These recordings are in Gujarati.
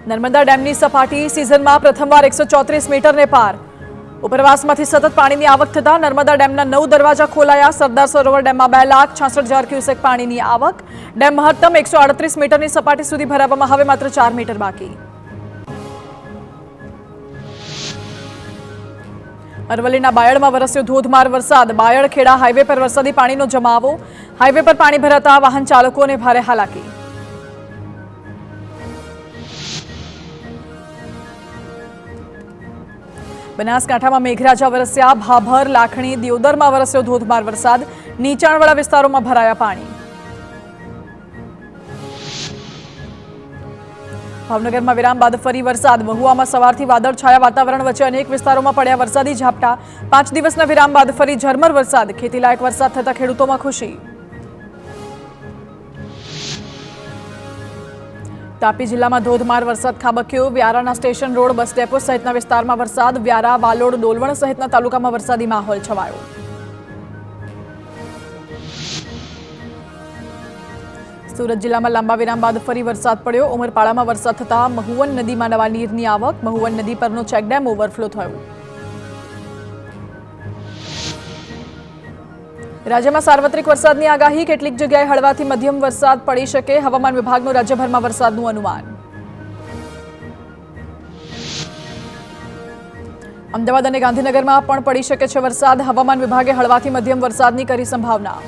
નર્મદા ડેમની સપાટી સિઝનમાં પ્રથમવાર 134 મીટરને પાર। ઉપરવાસમાંથી સતત પાણીની આવક થતા નર્મદા ડેમના 9 દરવાજા ખોલાયા। સરદાર સરોવર ડેમમાં 2,66,000 ક્યુસેક પાણીની આવક। ડેમ મહત્તમ 138 મીટરની સપાટી સુધી ભરાવામાં હવે માત્ર 4 મીટર બાકી। અરવલ્લીના બાયડમાં વરસ્યો ધોધમાર વરસાદ। બાયડ ખેડા હાઈવે પર વરસાદી પાણીનો જમાવો। હાઈવે પર પાણી ભરાતા વાહન ચાલકોને ભારે હાલાકી। બનાસકાંઠામાં મેઘરાજા વરસ્યા। ભાભર લાખણી દિયોદરમાં વરસ્યો ધોધમાર વરસાદ। નીચાણવાળા વિસ્તારોમાં ભરાયા પાણી। ભાવનગરમાં વિરામ બાદ ફરી વરસાદ। મહુવામાં સવારથી વાદળછાયા વાતાવરણ વચ્ચે અનેક વિસ્તારોમાં પડ્યા વરસાદી ઝાપટા। 5 દિવસના વિરામ બાદ ફરી ઝરમર વરસાદ। ખેતીલાયક વરસાદ થતા ખેડૂતોમાં ખુશી। તાપી જિલ્લામાં ધોધમાર વરસાદ ખાબક્યો। વ્યારાના સ્ટેશન રોડ બસ ડેપો સહિતના વિસ્તારમાં વરસાદ। વ્યારા વાલોડ ડોલવણ સહિતના તાલુકામાં વરસાદી માહોલ છવાયો। સુરત જિલ્લામાં લાંબા વિરામ બાદ ફરી વરસાદ પડ્યો। ઉમરપાડામાં વરસાદ થતા મહુવન નદીમાં નવા નીરની આવક। મહુવન નદી પરનો ચેકડેમ ઓવરફ્લો થયો। રાજ્યમાં સાર્વત્રિક વરસાદની આગાહી। કેટલીક જગ્યાએ હળવાથી મધ્યમ વરસાદ પડી શકે। હવામાન વિભાગનું રાજ્યભરમાં વરસાદનું અનુમાન। અમદાવાદ અને ગાંધીનગરમાં પણ પડી શકે છે વરસાદ। હવામાન વિભાગે હળવાથી મધ્યમ વરસાદની કરી સંભાવના।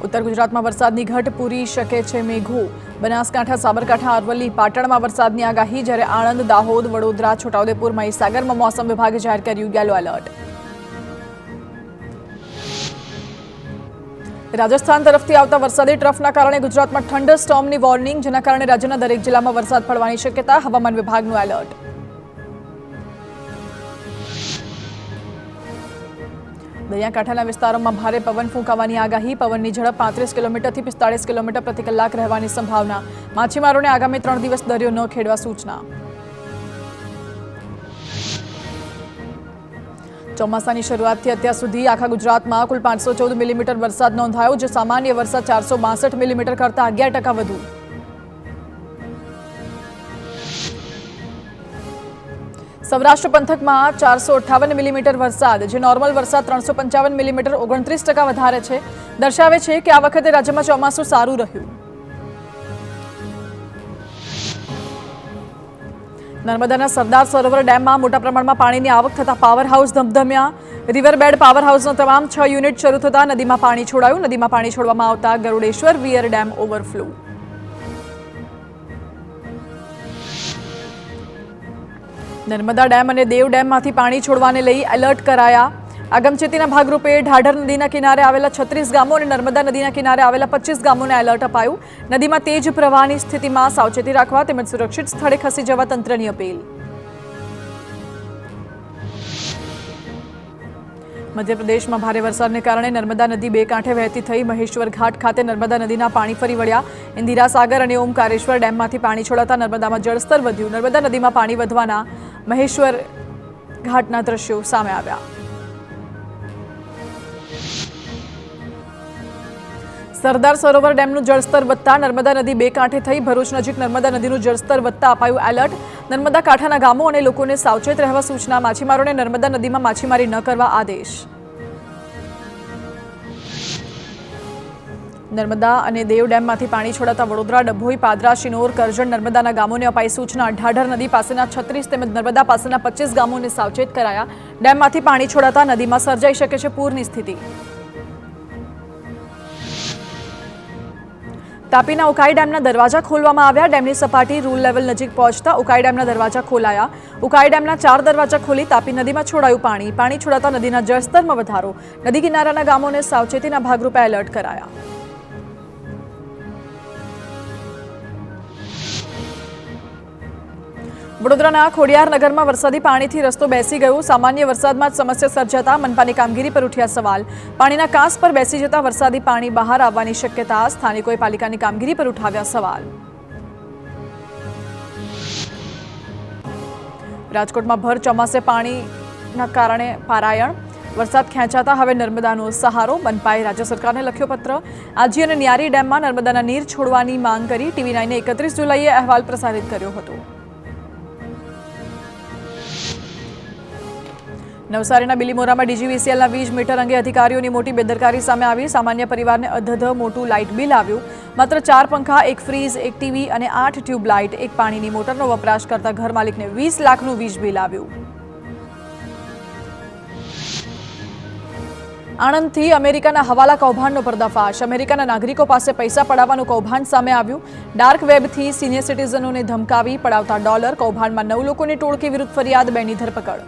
ઉત્તર ગુજરાતમાં વરસાદની ઘટ પૂરી શકે છે મેઘો। બનાસકાંઠા સાબરકાંઠા અરવલ્લી પાટણમાં વરસાદની આગાહી। જ્યારે આણંદ દાહોદ વડોદરા છોટાઉદેપુર મહીસાગરમાં મોસમ વિભાગે જાહેર કર્યું યલો એલર્ટ। રાજસ્થાન તરફથી આવતા વરસાદી ટ્રફના કારણે ગુજરાતમાં થંડર સ્ટોર્મની વોર્નિંગ। જેના કારણે રાજ્યના દરેક જિલ્લામાં વરસાદ પડવાની શક્યતા। હવામાન વિભાગનું એલર્ટ। દરિયાકાંઠાના વિસ્તારોમાં ભારે પવન ફૂંકાવાની આગાહી। પવનની ઝડપ 35 કિલોમીટરથી 45 કિલોમીટર પ્રતિ કલાક રહેવાની સંભાવના। માછીમારોને આગામી 3 દિવસ દરિયો ન ખેડવા સૂચના। ચોમાસાની શરૂઆતથી અત્યાર સુધી આખા ગુજરાતમાં કુલ 514 મિલીમીટર વરસાદ નોંધાયો। જે સામાન્ય વરસાદ 462 મિલીમીટર કરતાં 11% વધુ। સૌરાષ્ટ્ર પંથકમાં 458 મિલીમીટર વરસાદ। જે નોર્મલ વરસાદ 355 મિલીમીટર 29% વધારે છે। દર્શાવે છે કે આ વખતે રાજ્યમાં ચોમાસું સારું રહ્યું। નર્મદાના સરદાર સરોવર ડેમમાં મોટા પ્રમાણમાં પાણીની આવક થતા પાવર હાઉસ ધમધમ્યા। રિવરબેડ પાવર હાઉસના તમામ 6 યુનિટ શરૂ થતા નદીમાં પાણી છોડાયું। નદીમાં પાણી છોડવામાં આવતા Garudeshwar wear dam overflow. Narmada dam અને દેવ ડેમમાંથી પાણી છોડવાને લઈ એલર્ટ કરાયા। આગમચેતીના ભાગરૂપે ઢાઢર નદીના કિનારે આવેલા 36 ગામો અને નર્મદા નદીના કિનારે આવેલા 25 ગામોને એલર્ટ અપાયું। નદીમાં તેજ પ્રવાહની સ્થિતિમાં સાવચેતી રાખવા તેમજ સુરક્ષિત સ્થળે ખસી જવા તંત્રની અપીલ। મધ્યપ્રદેશમાં ભારે વરસાદને કારણે નર્મદા નદી બે કાંઠે વહેતી થઈ મહેશ્વર ઘાટ ખાતે નર્મદા નદીના પાણી ફરી વળ્યા। ઇન્દિરા સાગર અને ઓમકારેશ્વર ડેમમાંથી પાણી છોડાતા નર્મદામાં જળસ્તર વધ્યું। નર્મદા નદીમાં પાણી વધવાના મહેશ્વર ઘાટના દ્રશ્યો સામે આવ્યા। સરદાર સરોવર ડેમનું જળસ્તર વધતા નર્મદા નદી બે કાંઠે થઈ ભરૂચ નજીક નર્મદા નદીનું જળસ્તર વધતા અપાયું એલર્ટ। નર્મદા કાંઠાના ગામો અને લોકોને સાવચેત રહેવા સૂચના। માછીમારોને નર્મદા નદીમાં માછીમારી ન કરવા આદેશ। નર્મદા અને દેવ ડેમમાંથી પાણી છોડાતા વડોદરા ડભોઈ પાદરા શિનોર કરજણ નર્મદાના ગામોને અપાઈ સૂચના। ઢાઢર નદી પાસેના 36 તેમજ નર્મદા પાસેના 25 ગામોને સાવચેત કરાયા। ડેમમાંથી પાણી છોડાતા નદીમાં સર્જાઈ શકે છે પૂરની સ્થિતિ। તાપીના ઉકાઈ ડેમના દરવાજા ખોલવામાં આવ્યા। ડેમની સપાટી રૂલ લેવલ નજીક પહોંચતા ઉકાઈ ડેમના દરવાજા ખોલાયા। ઉકાઈ ડેમના 4 દરવાજા ખોલી તાપી નદીમાં છોડાયું પાણી। પાણી છોડાતા નદીના જળસ્તરમાં વધારો। નદી કિનારાના ગામોને સાવચેતીના ભાગરૂપે એલર્ટ કરાયા। વડોદરાના ખોડિયારનગરમાં વરસાદી પાણીથી રસ્તો બેસી ગયો। સામાન્ય વરસાદમાં જ સમસ્યા સર્જાતા મનપાની કામગીરી પર ઉઠ્યા સવાલ। પાણીના કાંસ પર બેસી જતા વરસાદી પાણી બહાર આવવાની શક્યતા। સ્થાનિકોએ પાલિકાની કામગીરી પર ઉઠાવ્યા સવાલ। રાજકોટમાં ભર ચોમાસે પાણીના કારણે પારાયણ। વરસાદ ખેંચાતા હવે નર્મદાનો સહારો. મનપાએ રાજ્ય સરકારને લખ્યો પત્ર. આજી અને ન્યારી ડેમમાં નર્મદાના નીર છોડવાની માંગ કરી. TV9 31 જુલાઈએ અહેવાલ પ્રસારિત કર્યો હતો. નવસારીના બિલીમોરામાં DGVCLના વીજ મીટર અંગે અધિકારીઓની મોટી બેદરકારી સામે આવી. સામાન્ય પરિવારને અધધ મોટું લાઇટ બિલ આવ્યું. માત્ર 4 પંખા, 1 ફ્રીજ, 1 TV અને 8 ટ્યુબલાઇટ, 1 પાણીની મોટરનો વપરાશ કરતા ઘર માલિકને 20 લાખનું વીજ બિલ આવ્યું. આણંદથી અમેરિકાના હવાલા કૌભાંડનો પર્દાફાશ. અમેરિકાના નાગરિકો પાસે પૈસા પડાવવાનું કૌભાંડ સામે આવ્યું. ડાર્ક વેબથી સિનિયર સિટીઝનોને ધમકાવી પડાવતા ડોલર. કૌભાંડમાં 9 લોકોની ટોળકી વિરુદ્ધ ફરિયાદ, 2ની ધરપકડ.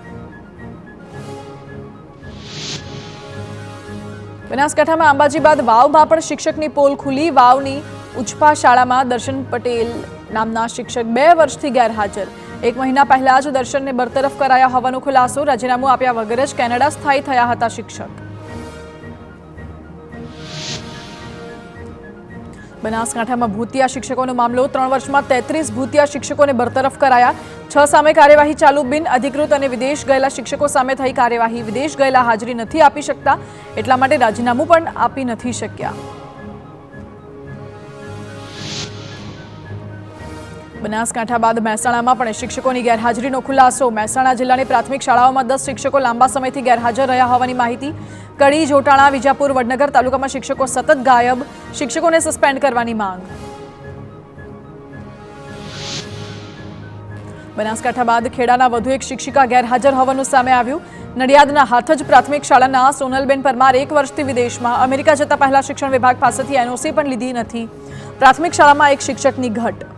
બનાસકાંઠામાં અંબાજી બાદ વાવમાં પણ શિક્ષકની પોલ ખુલી. વાવની ઉચપા શાળામાં દર્શન પટેલ નામના શિક્ષક 2 વર્ષથી ગેરહાજર. 1 મહિના પહેલા જ દર્શનને બરતરફ કરાયા હોવાનો ખુલાસો. રાજીનામું આપ્યા વગર જ કેનેડા સ્થાયી થયા હતા શિક્ષક. બનાસકાંઠામાં ભૂતિયા શિક્ષકોનો મામલો. 3 વર્ષમાં 33 ભૂતિયા શિક્ષકોને બરતરફ કરાયા. 6 સામે કાર્યવાહી ચાલુ. બિન અધિકૃત અને વિદેશ ગયેલા શિક્ષકો સામે થઈ કાર્યવાહી. વિદેશ ગયેલા હાજરી નથી આપી શકતા, એટલા માટે રાજીનામું પણ આપી નથી શક્યા. બનાસકાંઠા બાદ મહેસાણામાં પણ શિક્ષકોની ગેરહાજરીનો ખુલાસો. મહેસાણા જિલ્લાની પ્રાથમિક શાળાઓમાં 10 શિક્ષકો લાંબા સમયથી ગેરહાજર રહ્યા હોવાની માહિતી. કડી, જોટાણા, વિજાપુર, વડનગર તાલુકામાં શિક્ષકો સતત ગાયબ. શિક્ષકોને સસ્પેન્ડ કરવાની માંગ. બનાસકાંઠા બાદ ખેડાના વધુ એક શિક્ષિકા ગેરહાજર હોવાનું સામે આવ્યું. નડિયાદના હાથજ પ્રાથમિક શાળાના સોનલબેન પરમાર 1 વર્ષથી વિદેશમાં. અમેરિકા જતા પહેલા શિક્ષણ વિભાગ પાસેથી NOC પણ લીધી નથી. પ્રાથમિક શાળામાં એક શિક્ષકની ઘટ.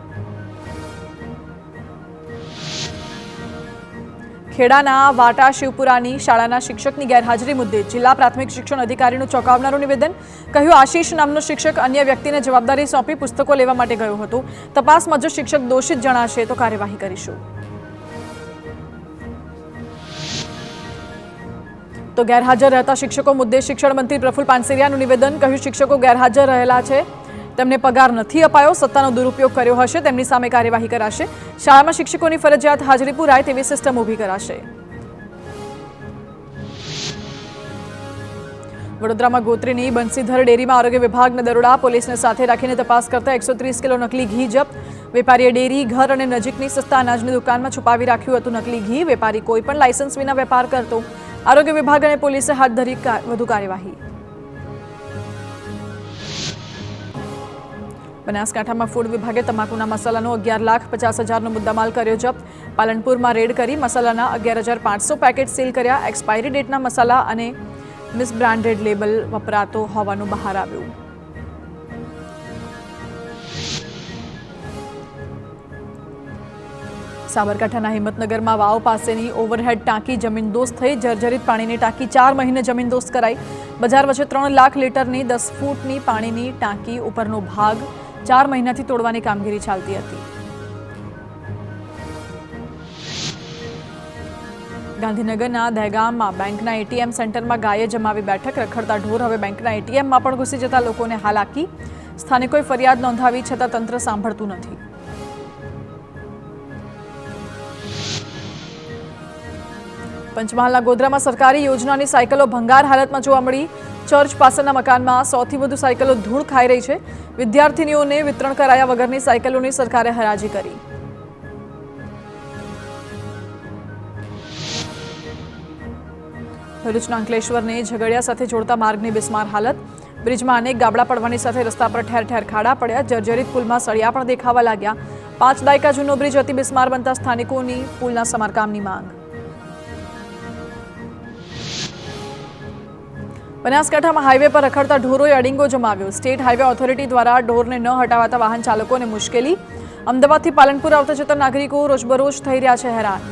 ખેડાના વાટા શિવપુરાની શાળાના શિક્ષકની ગેરહાજરી મુદ્દે જિલ્લા પ્રાથમિક શિક્ષણ અધિકારીનું ચોંકાવનારું નિવેદન. કહ્યું, આશીષ નામનો શિક્ષક અન્ય વ્યક્તિને જવાબદારી સોંપી પુસ્તકો લેવા માટે ગયો હતો. તપાસમાં જો શિક્ષક દોષિત જણાશે તો કાર્યવાહી કરીશું. તો ગેરહાજર રહેતા શિક્ષકો મુદ્દે શિક્ષણ મંત્રી પ્રફુલ્લ પાનસેરિયાનું નિવેદન. કહ્યું, શિક્ષકો ગેરહાજર રહેલા છે, તેમને પગાર નથી અપાયો, સત્તાનો દુરુપયોગ કર્યો હશે, તેમની સામે કાર્યવાહી કરાશે. શાળામાં શિક્ષકોની ફરજિયાત હાજરી પુરાય તેવી સિસ્ટમ ઊભી કરાશે. વડોદરામાં ગોત્રીની બંસીધર ડેરીમાં આરોગ્ય વિભાગના દરોડા. પોલીસને સાથે રાખીને તપાસ કરતા 130 કિલો નકલી ઘી જપ્ત. વેપારીએ ડેરી, ઘર અને નજીકની સસ્તા અનાજની દુકાનમાં છુપાવી રાખ્યું હતું નકલી ઘી. વેપારી કોઈ પણ લાયસન્સ વિના વેપાર કરતો. આરોગ્ય વિભાગ અને પોલીસે હાથ ધરી વધુ કાર્યવાહી. બનાસકાંઠામાં ફૂડ વિભાગે તમાકુના મસાલાનો 11,50,000નો મુદ્દામાલ કર્યો જપ્ત. પાલનપુરમાં રેડ કરી મસાલાના 11,500 પેકેટ સીલ કર્યા. એક્સપાયરી ડેટના મસાલા અને મિસબ્રાન્ડેડ લેબલ વપરાતો હોવાનું બહાર આવ્યું. સાબરકાંઠાના હિંમતનગરમાં વાવ પાસેની ઓવરહેડ ટાંકી જમીનદોસ્ત થઈ. જર્જરિત પાણીની ટાંકી 4 મહિને જમીનદોસ્ત કરાઈ. બજાર વચ્ચે 3 લાખ લીટરની 10 ફૂટની પાણીની ટાંકી ઉપરનો ભાગ 4 મહિનાથી તોડવાની કામગીરી ચાલતી હતી. ગાંધીનગરના દહેગામમાં બેંકના ATM સેન્ટરમાં ગાયે જમાવી બેઠક. રખડતા ઢોર હવે બેંકના ATMમાં પણ ઘૂસી જતા લોકોને હાલાકી. સ્થાનિકોએ ફરિયાદ નોંધાવી છતાં તંત્ર સાંભળતું નથી. પંચમહાલના ગોધરામાં સરકારી યોજનાની સાયકલો ભંગાર હાલતમાં જોવા મળી. ચર્ચ પાસેના મકાનમાં 100થી વધુ સાયકલો ધૂળ ખાઈ રહી છે. વિદ્યાર્થીનીઓને વિતરણ કરાયા વગરની સાયકલોની સરકારે હરાજી કરી. ભરૂચના અંકલેશ્વરને ઝઘડિયા સાથે જોડતા માર્ગની બિસ્માર હાલત. બ્રિજમાં અનેક ગાબડા પડવાની સાથે રસ્તા પર ઠેર ઠેર ખાડા પડ્યા. જર્જરિત પુલમાં સળિયા પણ દેખાવા લાગ્યા. 5 દાયકા જૂનો બ્રિજ અતિ બિસ્માર બનતા સ્થાનિકોની પુલના સમારકામની માંગ. બનાસકાંઠામાં હાઈવે પર રખડતા ઢોરોએ અડીંગો જમાવ્યો. સ્ટેટ હાઈવે ઓથોરિટી દ્વારા ઢોરને ન હટાવાતા વાહન ચાલકોને મુશ્કેલી. અમદાવાદથી પાલનપુર આવતા જતા નાગરિકો રોજબરોજ થઈ રહ્યા છે હેરાન.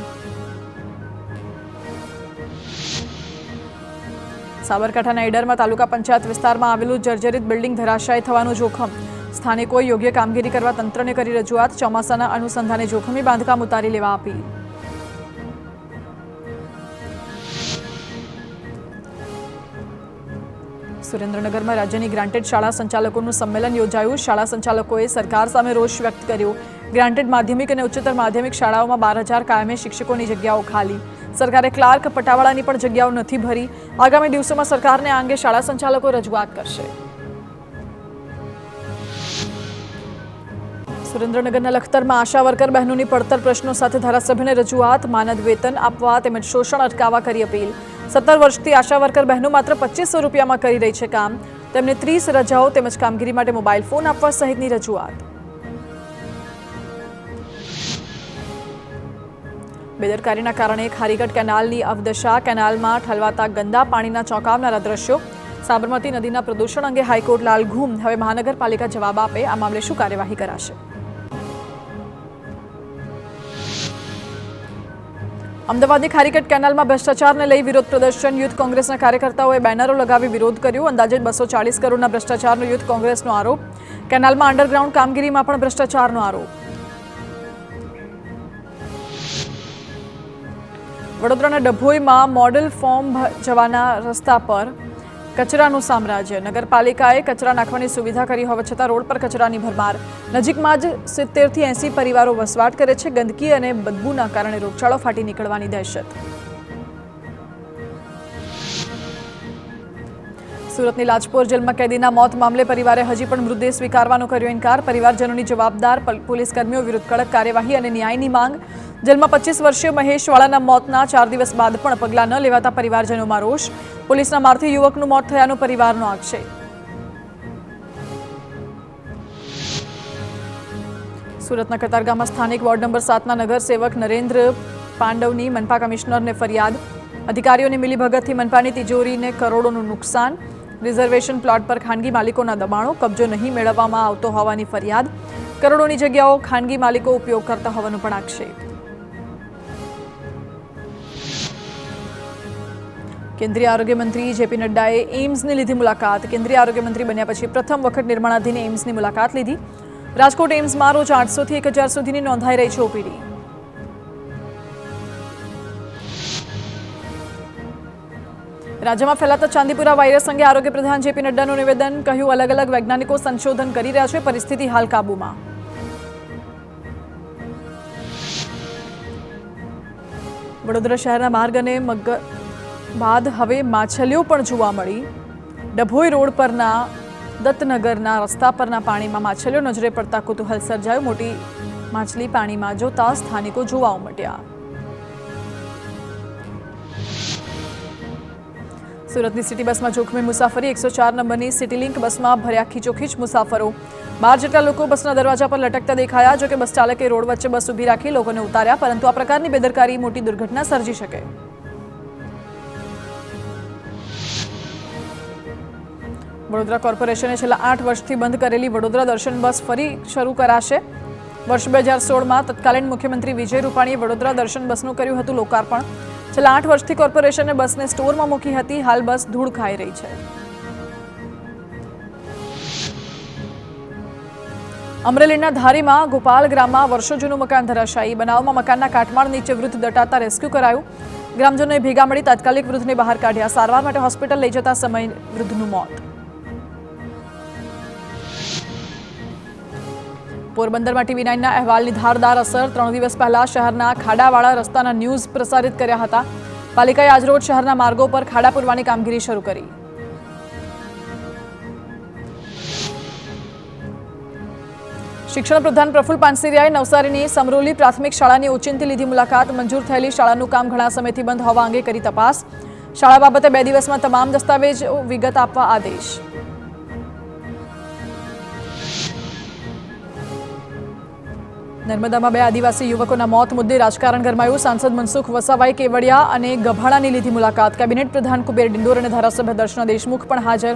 સાબરકાંઠાના ઈડરમાં તાલુકા પંચાયત વિસ્તારમાં આવેલું જર્જરિત બિલ્ડિંગ ધરાશાયી થવાનું જોખમ. સ્થાનિકોએ યોગ્ય કામગીરી કરવા તંત્રને કરી રજૂઆત. ચોમાસાના અનુસંધાને જોખમી બાંધકામ ઉતારી લેવા અપીલ. સુરેન્દ્રનગરમાં રાજ્યની ગ્રાન્ટેડ શાળા સંચાલકોનું સંમેલન યોજાયું. શાળા સંચાલકોએ સરકાર સામે રોષ વ્યક્ત કર્યો. ગ્રાન્ટેડ માધ્યમિક અને ઉચ્ચતર માધ્યમિક શાળાઓમાં 12,000 કાયમી શિક્ષકોની જગ્યાઓ ખાલી. સરકારે ક્લાર્ક પટાવાળાની પણ જગ્યાઓ નથી ભરી. આગામી દિવસોમાં સરકારને આ અંગે શાળા સંચાલકો રજૂઆત કરશે. સુરેન્દ્રનગરના લખતરમાં આશા વર્કર બહેનોની પડતર પ્રશ્નો સાથે ધારાસભ્યને રજૂઆત. માનદ વેતન આપવા તેમજ શોષણ અટકાવવા કરી અપીલ. 17 વર્ષથી આશા વર્કર બહેનો માત્ર 2500 રૂપિયામાં કરી રહી છે કામ. તેમને 30 રજાઓ તેમજ કામગીરી માટે મોબાઈલ ફોન આપવા સહિતની રજૂઆત. બેદરકારીના કારણે ખારીગઢ કેનાલની અવદશા. કેનાલમાં ઠલવાતા ગંદા પાણીના ચોંકાવનારા દ્રશ્યો. સાબરમતી નદીના પ્રદૂષણ અંગે હાઈકોર્ટ લાલઘુમ. હવે મહાનગરપાલિકા જવાબ આપે. આ મામલે શું કાર્યવાહી કરાશે? અમદાવાદની ખારીગઢ કેનાલમાં ભ્રષ્ટાચારને લઈ વિરોધ પ્રદર્શન. યુથ કોંગ્રેસના કાર્યકર્તાઓએ બેનરો લગાવી વિરોધ કર્યો. અંદાજે 240 કરોડના ભ્રષ્ટાચારનો યુથ કોંગ્રેસનો આરોપ. કેનાલમાં અંડરગ્રાઉન્ડ કામગીરીમાં પણ ભ્રષ્ટાચારનો આરોપ. વડોદરાના ડભોઈમાં મોડલ ફોર્મ જવાના રસ્તા પર કચરાનું સામ્રાજ્ય. નગરપાલિકાએ કચરા નાખવાની સુવિધા કરી હોવા છતાં રોડ પર કચરાની ભરમાર. નજીકમાં જ 70 થી 80 પરિવારો વસવાટ કરે છે. ગંદકી અને બદબૂના કારણે રોગચાળો ફાટી નીકળવાની દહેશત. સુરતની લાજપોર જેલમાં કેદીના મોત મામલે પરિવારે હજી પણ મૃતદેહ સ્વીકારવાનો કર્યો ઇનકાર. પરિવારજનોની જવાબદાર પોલીસ કર્મીઓ વિરુદ્ધ કડક કાર્યવાહી અને ન્યાયની માંગ. જેલમાં 25 વર્ષીય મહેશવાળાના મોતના 4 દિવસ બાદ પણ પગલાં ન લેવાતા પરિવારજનોમાં રોષ. પોલીસના મારથી યુવકનું મોત થયાનો પરિવારનો આક્ષેપ. સુરતના કતારગામમાં સ્થાનિક વોર્ડ નંબર 7ના નગરસેવક નરેન્દ્ર પાંડવની મનપા કમિશનરને ફરિયાદ. અધિકારીઓની મિલીભગતથી મનપાની તિજોરીને કરોડોનું નુકસાન. રિઝર્વેશન પ્લોટ પર ખાનગી માલિકોના દબાણો. કબજો નહીં મેળવવામાં આવતો હોવાની ફરિયાદ. કરોડોની જગ્યાઓ ખાનગી માલિકો ઉપયોગ કરતા હોવાનો પણ આક્ષેપ. કેન્દ્રીય આરોગ્ય મંત્રી જેપી નડ્ડાએ એઇમ્સની લીધી મુલાકાત. કેન્દ્રીય આરોગ્ય મંત્રી બન્યા પછી પ્રથમ વખત નિર્માણાધીન એઇમ્સની મુલાકાત લીધી. રાજકોટ એઇમ્સમાં રોજ 800 થી 1000 સુધીની નોંધાઈ રહી છે ઓપીડી. રાજ્યમાં ફેલાતા ચાંદીપુરા વાયરસ અંગે આરોગ્ય પ્રધાન જેપી નડ્ડાનું નિવેદન. કહ્યું, અલગ અલગ વૈજ્ઞાનિકો સંશોધન કરી રહ્યા છે. પરિસ્થિતિ હાલ કાબૂમાં. વડોદરા શહેરના માર્ગ અને બાદ હવે માછલીઓ પણ જોવા મળી. ડભોઈ રોડ પરના દત્તનગરના રસ્તા પરના પાણીમાં માછલીઓ નજરે પડતા કુતૂહલ સર્જાયું. મોટી માછલી પાણીમાં જોતા સ્થાનિકો જોવા ઉમટ્યા. સુરતની સિટી બસમાં જોખમી મુસાફરી. 104 નંબરની સિટી લિંક બસમાં ભર્યા ખીચોખીચ મુસાફરો. 12 જેટલા લોકો બસના દરવાજા પર લટકતા દેખાયા. જોકે બસ ચાલકે રોડ વચ્ચે બસ ઊભી રાખી લોકોને ઉતાર્યા. પરંતુ આ પ્રકારની બેદરકારી મોટી દુર્ઘટના સર્જી શકે. વડોદરા કોર્પોરેશને છેલ્લા 8 વર્ષથી બંધ કરેલી વડોદરા દર્શન બસ ફરી શરૂ કરાશે. વર્ષ 2016માં તત્કાલીન મુખ્યમંત્રી વિજય રૂપાણીએ વડોદરા દર્શન બસનું કર્યું હતું લોકાર્પણ. છેલ્લા 8 વર્ષથી કોર્પોરેશને બસને સ્ટોરમાં મૂકી હતી. હાલ બસ ધૂળ ખાઈ રહી છે. અમરેલીના ધારીમાં ગોપાલ ગ્રામમાં વર્ષો જૂનું મકાન ધરાશાયી. બનાવમાં મકાનના કાટમાળ નીચે વૃદ્ધ દટાતા રેસ્ક્યુ કરાયું. ગ્રામજનોએ ભેગા મળી તાત્કાલિક વૃદ્ધને બહાર કાઢ્યા. સારવાર માટે હોસ્પિટલ લઈ જતા સમયે વૃદ્ધનું મોત. પોરબંદરમાં TV9ના અહેવાલની ધારદાર અસર. 3 દિવસ પહેલા શહેરના ખાડાવાળા રસ્તાના ન્યૂઝ પ્રસારિત કર્યા હતા. પાલિકાએ આજરોજ શહેરના માર્ગો પર ખાડા પૂરવાની કામગીરી શરૂ કરી. શિક્ષણ પ્રધાન પ્રફુલ્લ પાનસેરિયાએ નવસારીની સમરોલી પ્રાથમિક શાળાની ઓચિંતી લીધી મુલાકાત. મંજૂર થયેલી શાળાનું કામ ઘણા સમયથી બંધ હોવા અંગે કરી તપાસ. શાળા બાબતે 2 દિવસમાં તમામ દસ્તાવેજ વિગત આપવા આદેશ. નર્મદામાં 2 આદિવાસી યુવકોના મોત મુદ્દે રાજકારણ ગરમાયું. સાંસદ મનસુખ વસાવાએ કેવડિયા અને ગભાડાની લીધી મુલાકાત. કેબિનેટ પ્રધાન કુબેર ડિંડોર અને ધારાસભ્ય દર્શના દેશમુખ પણ હાજર.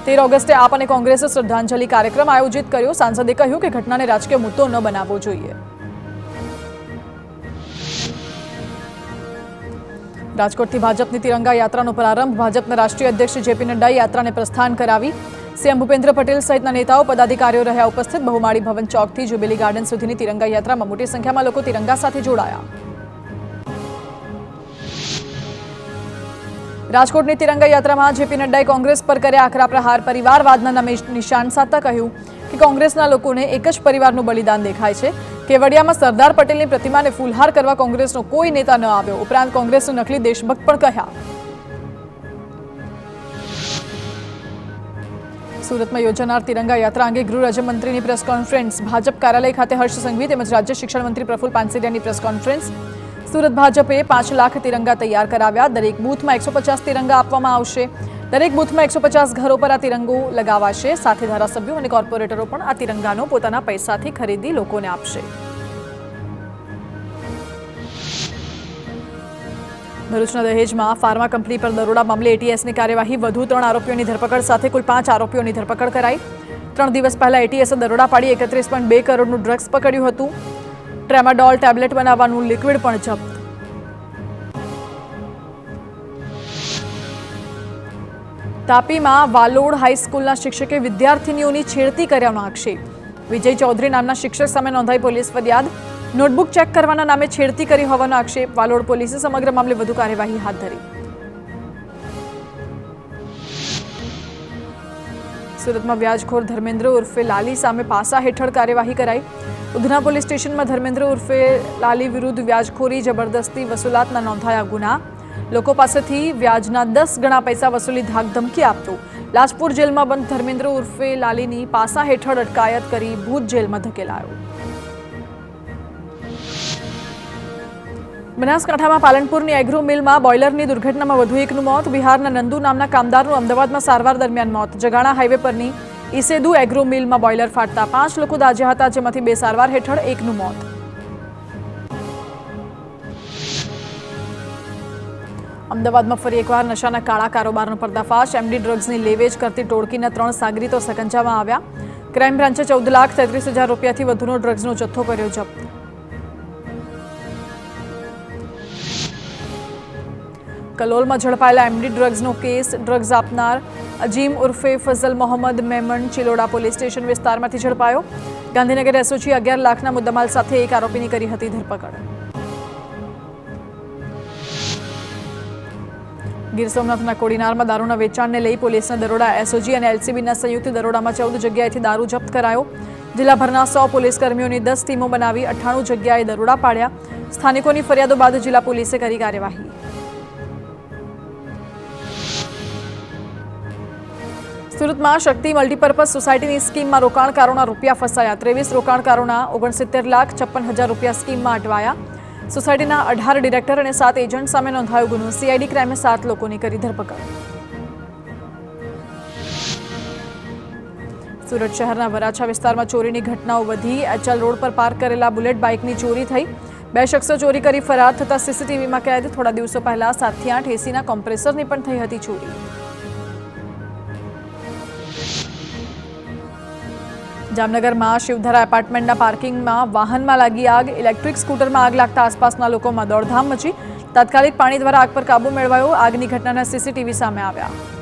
13 ઓગસ્ટે આપ અને કોંગ્રેસે શ્રદ્ધાંજલિ કાર્યક્રમ આયોજિત કર્યો. સાંસદે કહ્યું કે ઘટનાને રાજકીય મુદ્દો ન બનાવવો જોઈએ. રાજકોટથી ભાજપની તિરંગા યાત્રાનો પ્રારંભ. ભાજપના રાષ્ટ્રીય અધ્યક્ષ જેપી નડ્ડાએ યાત્રાને પ્રસ્થાન કરાવી. સીએમ ભૂપેન્દ્ર પટેલ સહિતના નેતાઓ પદાધિકારીઓ રહ્યા ઉપસ્થિત. બહુમાળી ભવન ચોકથી જ્યુબિલી ગાર્ડન સુધીની તિરંગા યાત્રામાં મોટી સંખ્યામાં લોકો તિરંગા સાથે જોડાયા. રાજકોટની તિરંગા યાત્રામાં જેપી નડ્ડાએ કોંગ્રેસ પર કર્યા આકરા પ્રહાર. પરિવારવાદના નામે નિશાન સાધતા કહ્યું કે કોંગ્રેસના લોકોને એક જ પરિવારનું બલિદાન દેખાય છે. કેવડિયામાં સરદાર પટેલની પ્રતિમાને ફૂલહાર કરવા કોંગ્રેસનો કોઈ નેતા ન આવ્યો. ઉપરાંત કોંગ્રેસનો નકલી દેશભક્ત પણ કહ્યા. સુરતમાં યોજાનાર તિરંગા યાત્રા અંગે ગૃહ રાજ્યમંત્રીની પ્રેસ કોન્ફરન્સ. ભાજપ કાર્યાલય ખાતે હર્ષ સંઘવી તેમજ રાજ્ય શિક્ષણ મંત્રી પ્રફુલ પાનસેરિયાની પ્રેસ કોન્ફરન્સ. સુરત ભાજપે 5 લાખ તિરંગા તૈયાર કરાવ્યા. દરેક બૂથમાં 150 તિરંગા આપવામાં આવશે. દરેક બૂથમાં 150 ઘરો પર આ તિરંગો લગાવાશે. સાથે ધારાસભ્યો અને કોર્પોરેટરો પણ આ તિરંગાનો પોતાના પૈસાથી ખરીદી લોકોને આપશે. ભરૂચના દહેજમાં ફાર્મા કંપની પર દરોડા મામલે એટીએસની કાર્યવાહી. વધુ 3 આરોપીઓની ધરપકડ સાથે કુલ 5 આરોપીઓની ધરપકડ કરાઈ. 3 દિવસ પહેલા એટીએસે દરોડા પાડી 31.2 કરોડનું ડ્રગ્સ પકડ્યું હતું. ટ્રેમાડોલ ટેબ્લેટ બનાવવાનું લિક્વિડ પણ જપ્ત. તાપીમાં વાલોડ હાઈસ્કૂલના શિક્ષકે વિદ્યાર્થીનીઓની છેડતી કર્યાનો આક્ષેપ. વિજય ચૌધરી નામના શિક્ષક સામે નોંધાઈ પોલીસ ફરિયાદ. નોટબુક ચેક કરવાના નામે છેડતી કરી હોવાનો આક્ષેપ. વાલોડ પોલીસે સમગ્ર મામલે વધુ કાર્યવાહી હાથ ધરી. સુરતમાં વ્યાજખોર ધર્મેન્દ્ર ઉર્ફે લાલી સામે પાસા હેઠળ કાર્યવાહી કરાઈ. ઉધના પોલીસ સ્ટેશનમાં ધર્મેન્દ્ર ઉર્ફે લાલી વિરુદ્ધ વ્યાજખોરી જબરદસ્તી વસૂલાતના નોંધાયા ગુના. લોકો પાસેથી વ્યાજના 10 ગણા પૈસા વસૂલી ધાકધમકી આપતો. લાજપુર જેલમાં બંધ ધર્મેન્દ્ર ઉર્ફે લાલીની પાસા હેઠળ અટકાયત કરી ભૂત જેલમાં ધકેલાયો. બનાસકાંઠામાં પાલનપુરની એગ્રો મિલમાં બોઇલરની દુર્ઘટનામાં વધુ એકનું મોત. બિહારના નંદુ નામના કામદારનું અમદાવાદમાં સારવાર દરમિયાન મોત. જગાણા હાઈવે પરની ઈસેદુ એગ્રો મિલમાં બોઇલર ફાટતા 5 લોકો દાઝ્યા હતા, જેમાંથી 2 સારવાર હેઠળ, એકનું મોત. અમદાવાદમાં ફરી એકવાર નશાના કાળા કારોબારનો પર્દાફાશ. એમડી ડ્રગ્સની લેવેચ કરતી ટોળકીના 3 સાગરીતો સકંજામાં આવ્યા. ક્રાઇમ બ્રાન્ચે 14,33,000 રૂપિયાથી વધુનો ડ્રગ્સનો જથ્થો કર્યો જપ્ત. કલોલમાં ઝડપાયેલા એમડી ડ્રગ્સનો કેસ. ડ્રગ્સ આપનાર અજીમ ઉર્ફે ફઝલ મોહમ્મદ મેમણ ચિલોડા પોલીસ સ્ટેશન વિસ્તારમાંથી ઝડપાયો. ગાંધીનગર એસઓજી 11 લાખના મુદ્દામાલ સાથે એક આરોપીની કરી હતી ધરપકડ. ગીર સોમનાથના કોડીનારમાં દારૂના વેચાણને લઈ પોલીસના દરોડા. એસઓજી અને એલસીબીના સંયુક્ત દરોડામાં 14 જગ્યાએથી દારૂ જપ્ત કરાયો. જિલ્લાભરના 100 પોલીસ કર્મીઓની 10 ટીમો બનાવી 98 જગ્યાએ દરોડા પાડ્યા. સ્થાનિકોની ફરિયાદો બાદ જિલ્લા પોલીસે કરી કાર્યવાહી. સુરતમાં શક્તિ મલ્ટીપર્પઝ સોસાયટીની સ્કીમમાં રોકાણકારોના રૂપિયા ફસાયા. 23 રોકાણકારોના 69,56,000 રૂપિયા સ્કીમમાં અટવાયા. સોસાયટીના 18 ડિરેક્ટર અને 7 એજન્ટ સામે નોંધાયો ગુનો. સીઆઈડી ક્રાઇમે 7 લોકોની કરી ધરપકડ. સુરત શહેરના વરાછા વિસ્તારમાં ચોરીની ઘટનાઓ વધી. એચએલ રોડ પર પાર્ક કરેલા બુલેટ બાઇકની ચોરી થઈ. 2 શખ્સો ચોરી કરી ફરાર થતા સીસીટીવીમાં કેદ. થોડા દિવસો પહેલા 7 થી 8 એસીના કોમ્પ્રેસરની પણ થઈ હતી ચોરી. જામનગરમાં શિવધારા એપાર્ટમેન્ટના પાર્કિંગમાં વાહનમાં લાગી આગ. ઇલેક્ટ્રિક સ્કૂટરમાં આગ લાગતા આસપાસના લોકોમાં દોડધામ મચી. તાત્કાલિક પાણી દ્વારા આગ પર કાબૂ મેળવાયો. આગની ઘટનાના સીસીટીવી સામે આવ્યા.